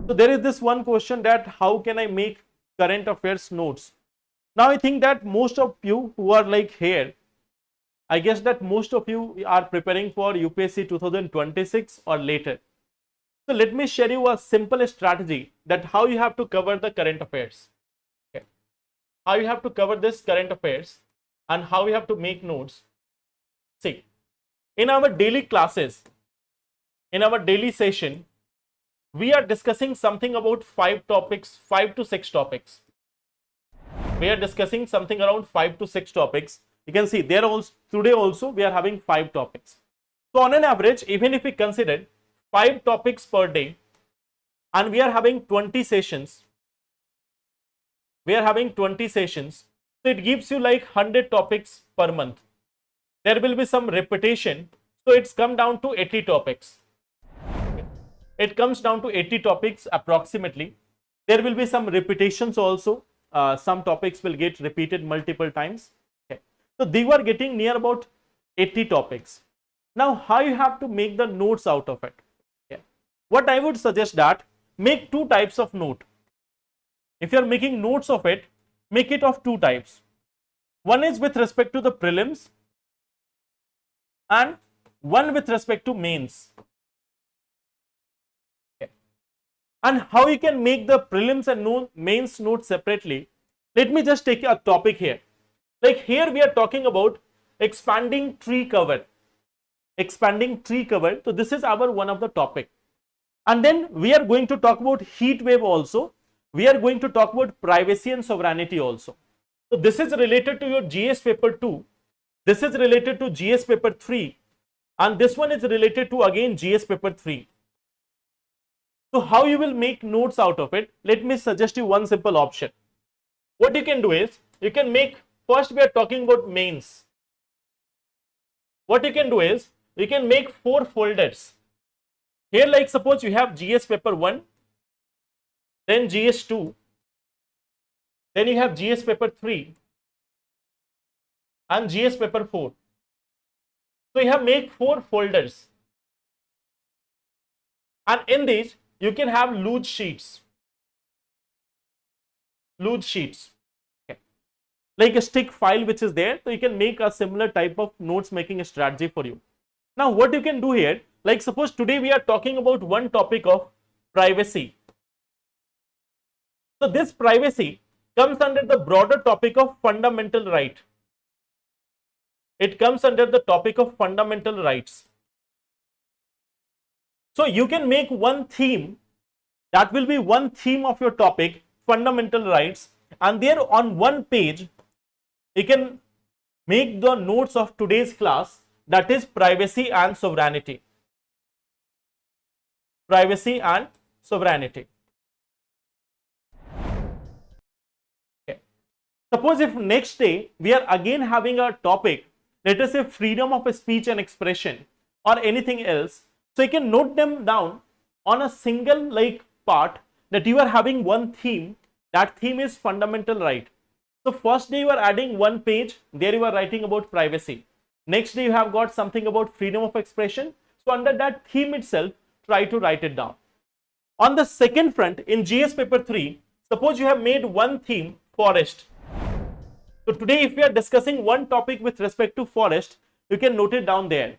So there is this one question that how can I make current affairs notes? Now I think that most of you who are like here, I guess that most of you are preparing for UPSC 2026 or later. So let me share you a simple strategy that how you have to cover the current affairs. Okay. How you have to cover this current affairs and how you have to make notes. See, in our daily classes, in our daily session, we are discussing something about 5 topics, 5 to 6 topics. We are discussing something around 5 to 6 topics. You can see there also today also we are having 5 topics. So on an average, even if we consider 5 topics per day and we are having 20 sessions, so it gives you like 100 topics per month. There will be some repetition, so it's come down to 80 topics. It comes down to 80 topics approximately. There will be some repetitions also. Some topics will get repeated multiple times. Okay. So they were getting near about 80 topics. Now how you have to make the notes out of it? Okay. What I would suggest that make 2 types of note. If you are making notes of it, make it of 2 types. One is with respect to the prelims and one with respect to mains. And how you can make the prelims and mains notes separately? Let me just take a topic here. Like here we are talking about expanding tree cover. Expanding tree cover. So this is our one of the topic. And then we are going to talk about heat wave also. We are going to talk about privacy and sovereignty also. So this is related to your GS paper 2. This is related to GS paper 3. And this one is related to again GS paper 3. So how you will make notes out of it? Let me suggest you one simple option. What you can do is, you can make, first we are talking about mains. What you can do is, you can make 4 folders. Here like suppose you have GS paper 1, then GS 2, then you have GS paper 3 and GS paper 4. So you have make 4 folders. And in these, you can have loose sheets. Loose sheets. Okay. Like a stick file which is there. So you can make a similar type of notes making strategy for you. Now what you can do here, like suppose today we are talking about one topic of privacy. So this privacy comes under the broader topic of fundamental right. It comes under the topic of fundamental rights. So you can make one theme, that will be one theme of your topic, fundamental rights, and there on one page, you can make the notes of today's class, that is privacy and sovereignty. Privacy and sovereignty. Okay. Suppose if next day we are again having a topic, let us say freedom of speech and expression or anything else. So you can note them down on a single like part that you are having one theme. That theme is fundamental right. So first day you are adding one page, there you are writing about privacy. Next day you have got something about freedom of expression. So under that theme itself, try to write it down. On the second front, in GS paper 3, suppose you have made one theme, forest. So today if we are discussing one topic with respect to forest, you can note it down there.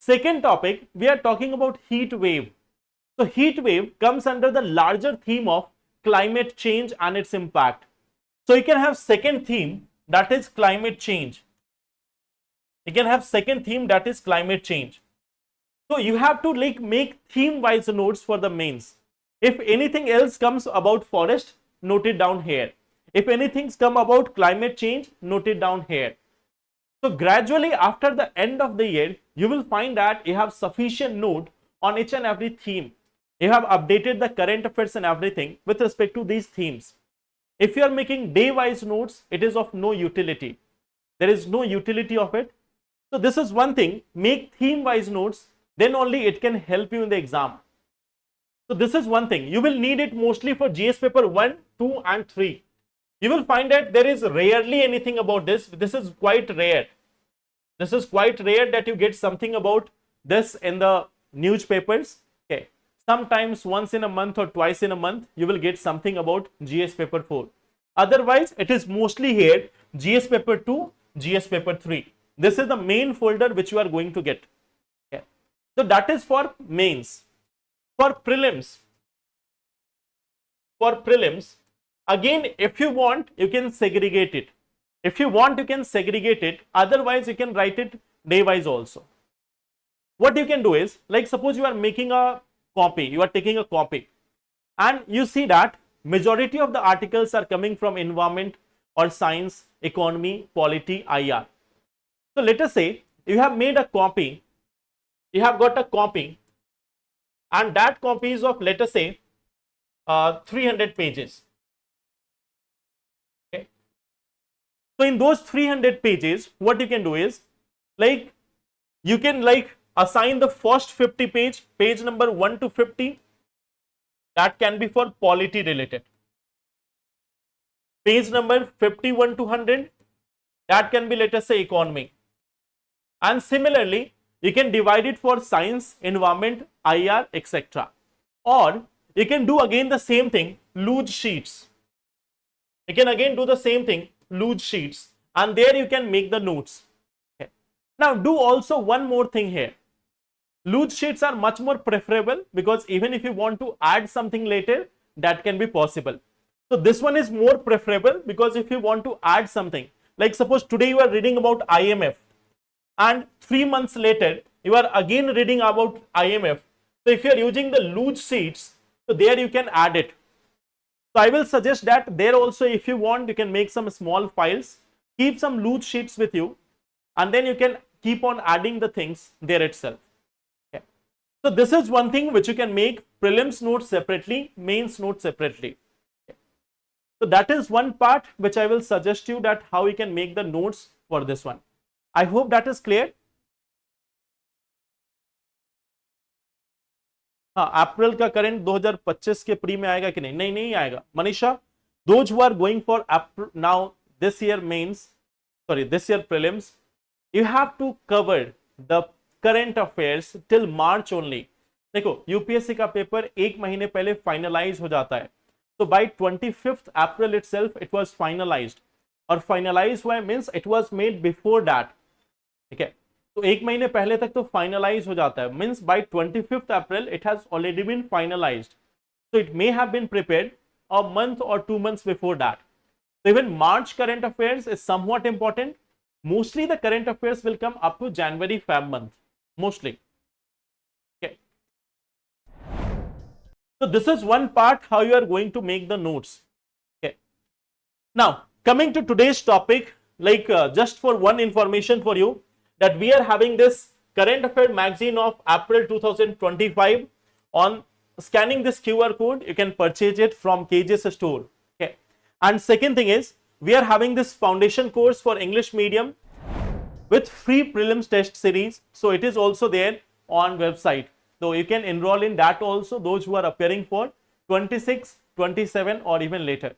Second topic, we are talking about heat wave. So heat wave comes under the larger theme of climate change and its impact. So you can have second theme, that is climate change. You can have second theme, that is climate change. So you have to like make theme wise notes for the mains. If anything else comes about forest, note it down here. If anything's come about climate change, note it down here. So gradually after the end of the year, you will find that you have sufficient note on each and every theme. You have updated the current affairs and everything with respect to these themes. If you are making day-wise notes, it is of no utility. There is no utility of it. So this is one thing, make theme-wise notes, then only it can help you in the exam. So this is one thing. You will need it mostly for GS paper 1, 2 and 3. You will find that there is rarely anything about this. This is quite rare. This is quite rare that you get something about this in the newspapers. Okay. sometimes once in a month or twice in a month you will get something about GS paper 4. Otherwise it is mostly here GS paper 2, GS paper 3. This is the main folder which you are going to get. Okay. So that is for mains. For prelims, again, if you want, you can segregate it. If you want, you can segregate it. Otherwise, you can write it day wise also. What you can do is, like suppose you are making a copy, you are taking a copy, and you see that majority of the articles are coming from environment or science, economy, polity, IR. So let us say you have made a copy, you have got a copy, and that copy is of, let us say, 300 pages. Okay. So in those 300 pages, what you can do is, like, you can like assign the first 50 page number 1 to 50, that can be for polity related. Page number 51 to 100, that can be, let us say, economy. And similarly, you can divide it for science, environment, IR, etc. Or you can do again the same thing, loose sheets. You can again do the same thing, loose sheets, and there you can make the notes. Okay. Now do also one more thing here. Loose sheets are much more preferable because even if you want to add something later, that can be possible. So this one is more preferable because if you want to add something, like suppose today you are reading about IMF, and 3 months later you are again reading about IMF. So if you are using the loose sheets, so there you can add it. So I will suggest that there also, if you want, you can make some small files, keep some loose sheets with you, and then you can keep on adding the things there itself. Okay. So this is one thing which you can make prelims notes separately, mains notes separately. Okay. So that is one part which I will suggest you, that how you can make the notes for this one. I hope that is clear. हाँ, अप्रैल का current 2025 के pre में आएगा कि नहीं? नहीं आएगा Manisha. Those who are going for now this year mains, sorry, this year prelims, you have to cover the current affairs till March only. देखो यूपीएससी का पेपर एक महीने पहले फाइनलाइज हो जाता है, तो by 25th April itself it was finalized, और फाइनलाइज हुआ means it was made before that. ठीक है, तो एक महीने पहले तक तो फाइनलाइज हो जाता है, means by 25th April it has already been finalized. So it may have been prepared a month or 2 months before that. So even March current affairs is somewhat important. Mostly the current affairs will come up to January, Feb month, mostly. Okay. So this is one part how you are going to make the notes. Okay. Now coming to today's topic, like just for one information for you, that we are having this current affair magazine of April 2025. On scanning this QR code, you can purchase it from KGS store. Okay. And second thing is, we are having this foundation course for English medium with free prelims test series. So it is also there on website. So you can enroll in that also, those who are appearing for 26, 27 or even later.